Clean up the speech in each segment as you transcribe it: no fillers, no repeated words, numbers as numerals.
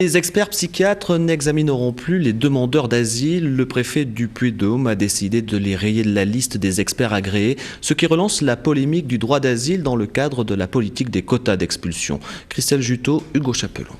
Les experts psychiatres n'examineront plus les demandeurs d'asile. Le préfet du Puy-de-Dôme a décidé de les rayer de la liste des experts agréés, ce qui relance la polémique du droit d'asile dans le cadre de la politique des quotas d'expulsion. Christelle Juteau, Hugo Chapelon.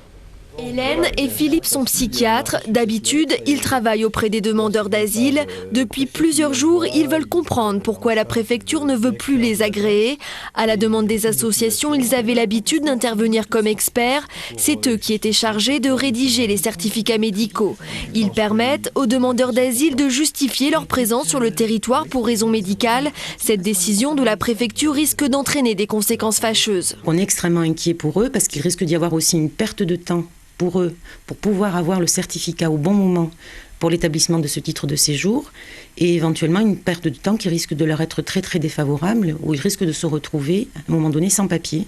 Hélène et Philippe sont psychiatres. D'habitude, ils travaillent auprès des demandeurs d'asile. Depuis plusieurs jours, ils veulent comprendre pourquoi la préfecture ne veut plus les agréer. À la demande des associations, ils avaient l'habitude d'intervenir comme experts. C'est eux qui étaient chargés de rédiger les certificats médicaux. Ils permettent aux demandeurs d'asile de justifier leur présence sur le territoire pour raison médicale. Cette décision de la préfecture risque d'entraîner des conséquences fâcheuses. On est extrêmement inquiet pour eux parce qu'il risque d'y avoir aussi une perte de temps pour eux, pour pouvoir avoir le certificat au bon moment pour l'établissement de ce titre de séjour et éventuellement une perte de temps qui risque de leur être très très défavorable, où ils risquent de se retrouver à un moment donné sans papier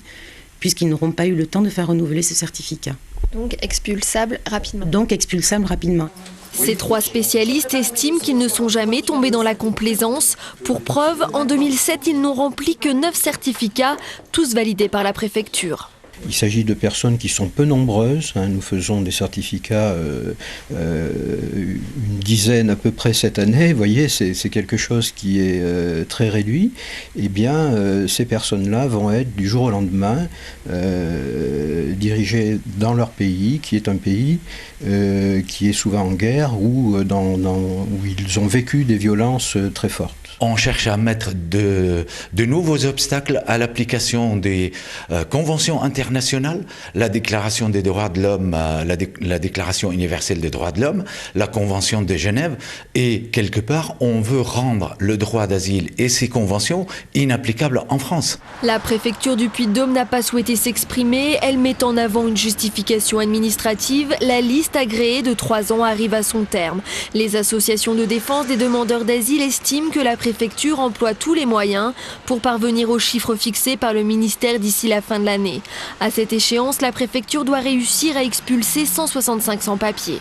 puisqu'ils n'auront pas eu le temps de faire renouveler ce certificat. Donc expulsables rapidement. Ces trois spécialistes estiment qu'ils ne sont jamais tombés dans la complaisance. Pour preuve, en 2007, ils n'ont rempli que 9 certificats, tous validés par la préfecture. Il s'agit de personnes qui sont peu nombreuses. Nous faisons des certificats, une dizaine à peu près cette année. Vous voyez, c'est quelque chose qui est très réduit. Eh bien, ces personnes-là vont être du jour au lendemain dirigées dans leur pays, qui est un pays qui est souvent en guerre ou où ils ont vécu des violences très fortes. On cherche à mettre de nouveaux obstacles à l'application des conventions internationales, la Déclaration des droits de l'homme, la Déclaration universelle des droits de l'homme, la Convention de Genève, et quelque part, on veut rendre le droit d'asile et ces conventions inapplicables en France. La préfecture du Puy-de-Dôme n'a pas souhaité s'exprimer. Elle met en avant une justification administrative. La liste agréée de 3 ans arrive à son terme. Les associations de défense des demandeurs d'asile estiment que la préfecture emploie tous les moyens pour parvenir aux chiffres fixés par le ministère d'ici la fin de l'année. À cette échéance, la préfecture doit réussir à expulser 165 sans-papiers.